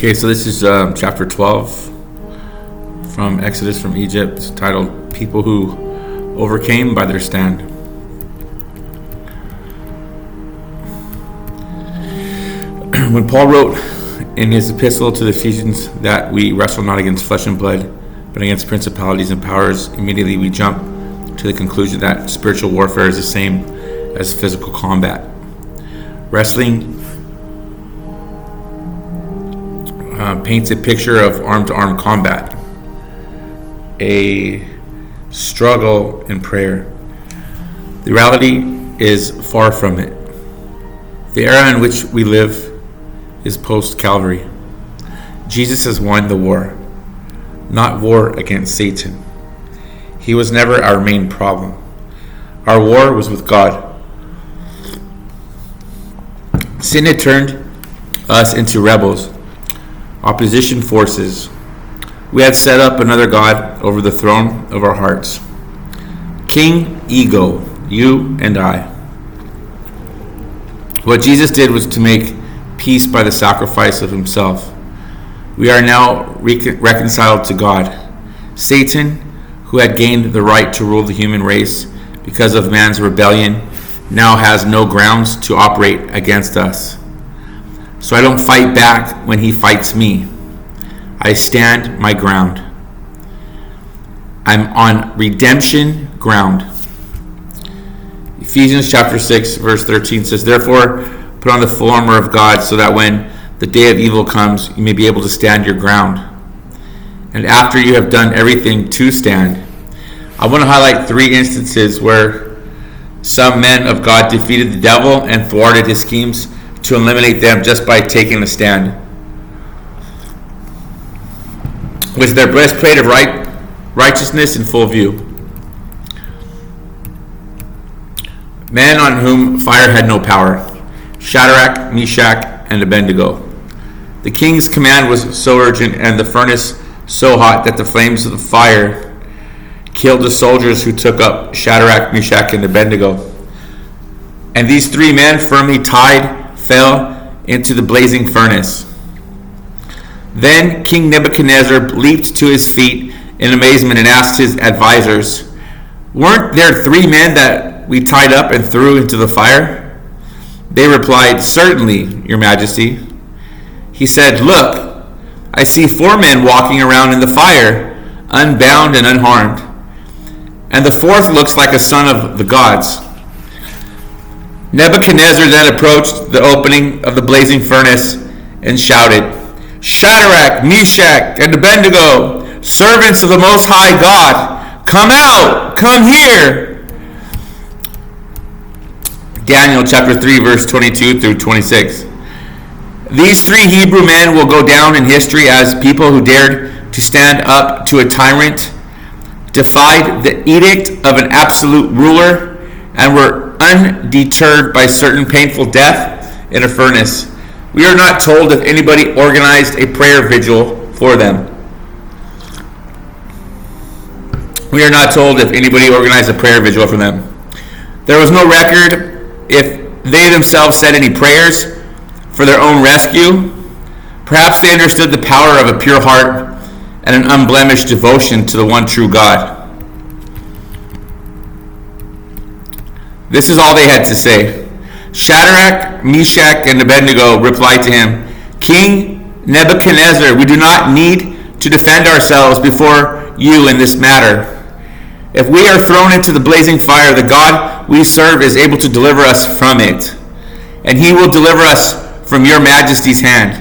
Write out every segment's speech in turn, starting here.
Okay, so this is chapter 12 from Exodus from Egypt. It's titled People Who Overcame by Their Stand. When Paul wrote in his epistle to the Ephesians that we wrestle not against flesh and blood, but against principalities and powers, immediately we jump to the conclusion that spiritual warfare is the same as physical combat. Wrestling paints a picture of arm-to-arm combat, a struggle in prayer. The reality is far from it. The era in which we live is post-Calvary. Jesus has won the war, not war against Satan. He was never our main problem. Our war was with God. Sin had turned us into rebels, opposition forces. We had set up another God over the throne of our hearts. King Ego, you and I. What Jesus did was to make peace by the sacrifice of himself. We are now reconciled to God. Satan, who had gained the right to rule the human race because of man's rebellion, now has no grounds to operate against us. So I don't fight back when he fights me. I stand my ground. I'm on redemption ground. Ephesians chapter 6 verse 13 says, "Therefore put on the full armor of God, so that when the day of evil comes, you may be able to stand your ground. And after you have done everything to stand." I want to highlight 3 instances where some men of God defeated the devil and thwarted his schemes to eliminate them just by taking a stand. With their breastplate of righteousness in full view. Men on whom fire had no power. Shadrach, Meshach, and Abednego. The king's command was so urgent and the furnace so hot that the flames of the fire killed the soldiers who took up Shadrach, Meshach, and Abednego. And these 3 men, firmly tied, fell into the blazing furnace. Then King Nebuchadnezzar leaped to his feet in amazement and asked his advisors, "Weren't there 3 men that we tied up and threw into the fire?" They replied, "Certainly, Your Majesty." He said, "Look, I see 4 men walking around in the fire, unbound and unharmed. And the 4th looks like a son of the gods." Nebuchadnezzar then approached the opening of the blazing furnace and shouted, "Shadrach, Meshach, and Abednego, servants of the Most High God, come out, come here." Daniel chapter 3 verse 22 through 26. These 3 Hebrew men will go down in history as people who dared to stand up to a tyrant, defied the edict of an absolute ruler, and were undeterred by certain painful death in a furnace. We are not told if anybody organized a prayer vigil for them. We are not told if anybody organized a prayer vigil for them. There was no record if they themselves said any prayers for their own rescue. Perhaps they understood the power of a pure heart and an unblemished devotion to the one true God. This is all they had to say. Shadrach, Meshach, and Abednego replied to him, "King Nebuchadnezzar, we do not need to defend ourselves before you in this matter. If we are thrown into the blazing fire, the God we serve is able to deliver us from it, and he will deliver us from your majesty's hand.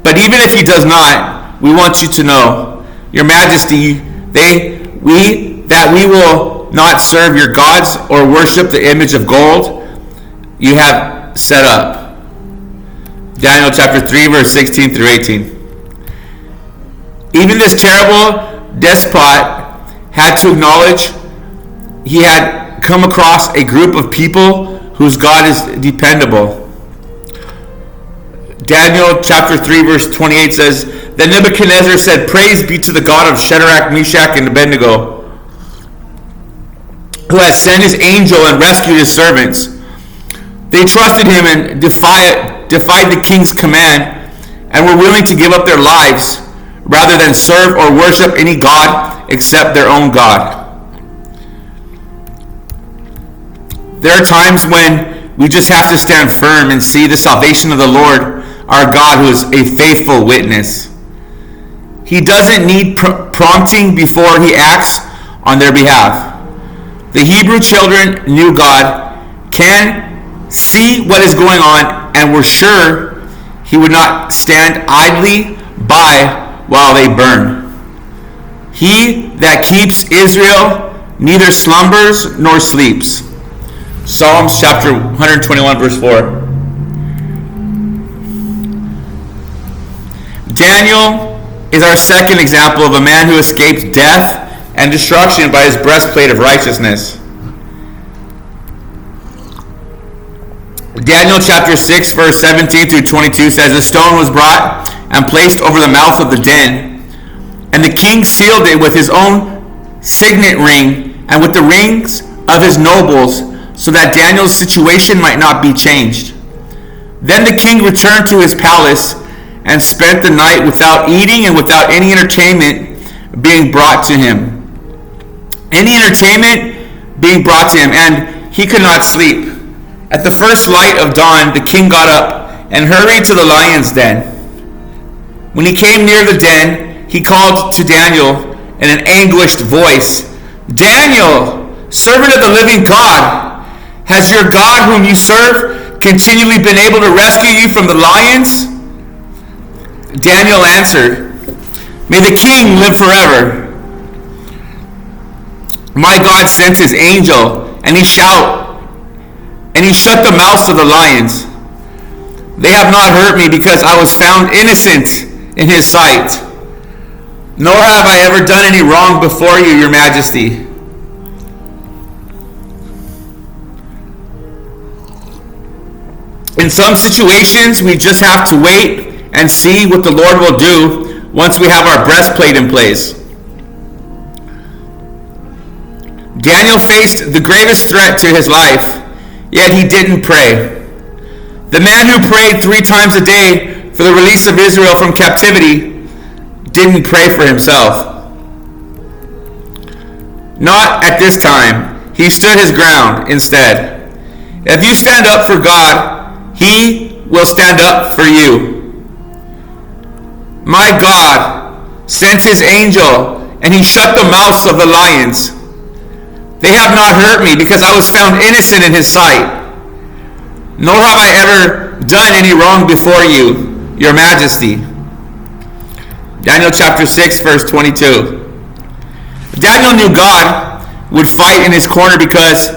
But even if he does not, we want you to know, your majesty, that we will not serve your gods or worship the image of gold you have set up." Daniel chapter 3 verse 16 through 18. Even this terrible despot had to acknowledge he had come across a group of people whose God is dependable. Daniel chapter 3 verse 28 says, "Then Nebuchadnezzar said, 'Praise be to the God of Shadrach, Meshach, and Abednego, who has sent his angel and rescued his servants. They trusted him and defied the king's command and were willing to give up their lives rather than serve or worship any god except their own God. There are times when we just have to stand firm and see the salvation of the Lord, our God, who is a faithful witness. He doesn't need prompting before he acts on their behalf. The Hebrew children knew God, can see what is going on, and were sure he would not stand idly by while they burn. He that keeps Israel neither slumbers nor sleeps. Psalms chapter 121 verse 4. Daniel is our second example of a man who escaped death and destruction by his breastplate of righteousness. Daniel chapter 6 verse 17 through 22 says, "A stone was brought and placed over the mouth of the den, and the king sealed it with his own signet ring and with the rings of his nobles, so that Daniel's situation might not be changed. Then the king returned to his palace and spent the night without eating and without any entertainment being brought to him. And he could not sleep. At the first light of dawn, the king got up and hurried to the lion's den. When he came near the den, he called to Daniel in an anguished voice, 'Daniel, servant of the living God, has your God whom you serve continually been able to rescue you from the lions?' Daniel answered, 'May the king live forever. My God sent his angel, and he shut the mouths of the lions. They have not hurt me because I was found innocent in his sight. Nor have I ever done any wrong before you, your majesty.' In some situations, we just have to wait and see what the Lord will do once we have our breastplate in place. Daniel faced the gravest threat to his life, yet he didn't pray. The man who prayed 3 times a day for the release of Israel from captivity didn't pray for himself. Not at this time. He stood his ground instead. If you stand up for God, he will stand up for you. My God sent his angel, and he shut the mouths of the lions. They have not hurt me because I was found innocent in his sight. Nor have I ever done any wrong before you, your majesty." Daniel chapter 6 verse 22. Daniel knew God would fight in his corner because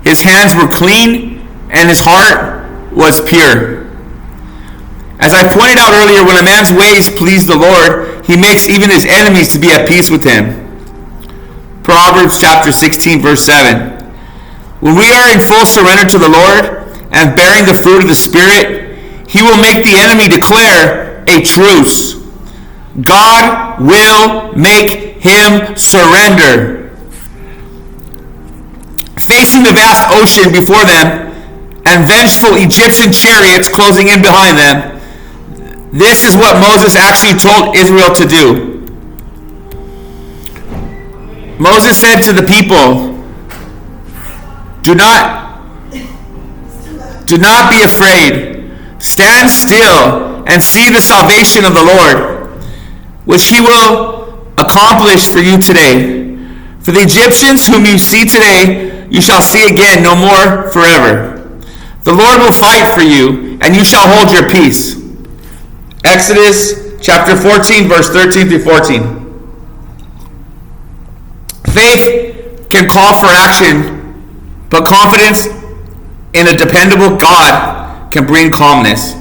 his hands were clean and his heart was pure. As I pointed out earlier, when a man's ways please the Lord, he makes even his enemies to be at peace with him. Proverbs chapter 16 verse 7. When we are in full surrender to the Lord and bearing the fruit of the Spirit, he will make the enemy declare a truce. God will make him surrender. Facing the vast ocean before them and vengeful Egyptian chariots closing in behind them, this is what Moses actually told Israel to do. Moses said to the people, Do not be afraid. Stand still and see the salvation of the Lord, which he will accomplish for you today. For the Egyptians whom you see today, you shall see again no more forever. The Lord will fight for you, and you shall hold your peace. Exodus chapter 14, verse 13 through 14. Faith can call for action, but confidence in a dependable God can bring calmness.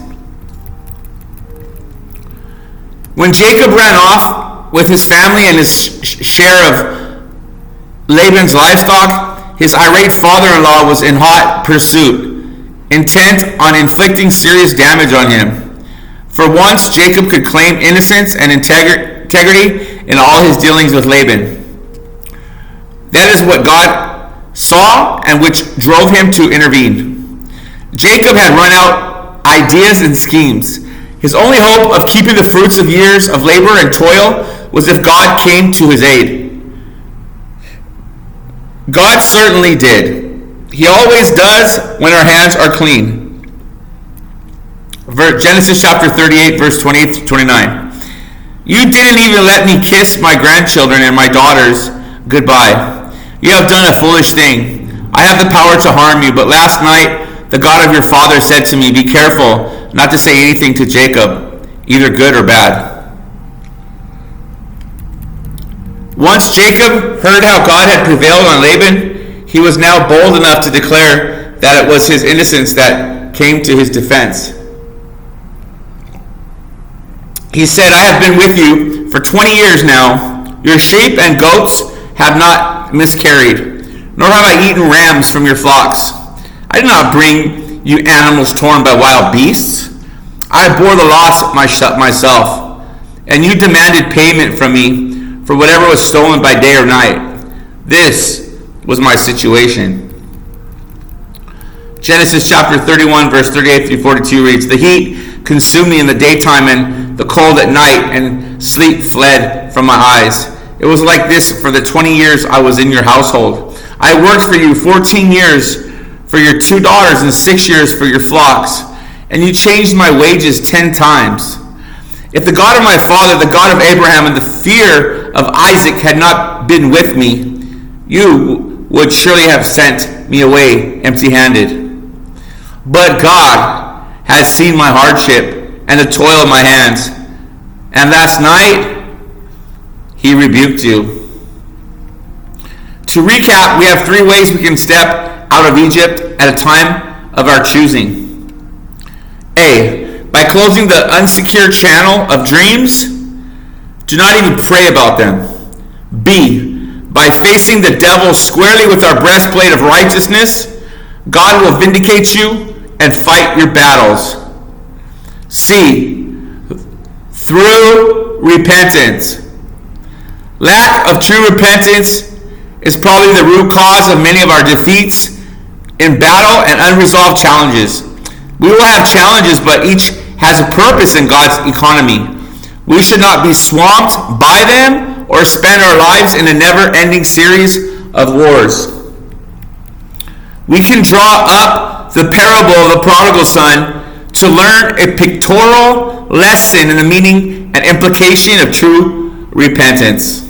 When Jacob ran off with his family and his share of Laban's livestock, his irate father-in-law was in hot pursuit, intent on inflicting serious damage on him. For once, Jacob could claim innocence and integrity in all his dealings with Laban. That is what God saw and which drove him to intervene. Jacob had run out ideas and schemes. His only hope of keeping the fruits of years of labor and toil was if God came to his aid. God certainly did. He always does when our hands are clean. Genesis chapter 38, verse 28 to 29. You didn't even let me kiss my grandchildren and my daughters goodbye. You have done a foolish thing. I have the power to harm you, but last night the God of your father said to me, be careful not to say anything to Jacob, either good or bad. Once Jacob heard how God had prevailed on Laban, he was now bold enough to declare that it was his innocence that came to his defense. He said, I have been with you for 20 years now. Your sheep and goats have not miscarried, nor have I eaten rams from your flocks. I did not bring you animals torn by wild beasts. I bore the loss myself, and you demanded payment from me for whatever was stolen by day or night. This was my situation. Genesis chapter 31, verse 38 through 42 reads, the heat consumed me in the daytime and the cold at night, and sleep fled from my eyes. It was like this for the 20 years I was in your household. I worked for you 14 years for your 2 daughters and 6 years for your flocks, and you changed my wages 10 times. If the God of my father, the God of Abraham, and the fear of Isaac had not been with me, you would surely have sent me away empty-handed. But God has seen my hardship and the toil of my hands, and last night he rebuked you. To recap, we have 3 ways we can step out of Egypt at a time of our choosing. A, by closing the unsecure channel of dreams. Do not even pray about them. B, by facing the devil squarely with our breastplate of righteousness. God will vindicate you and fight your battles. C, through repentance. Lack of true repentance is probably the root cause of many of our defeats in battle and unresolved challenges. We will have challenges, but each has a purpose in God's economy. We should not be swamped by them or spend our lives in a never-ending series of wars. We can draw up the parable of the prodigal son to learn a pictorial lesson in the meaning and implication of true repentance.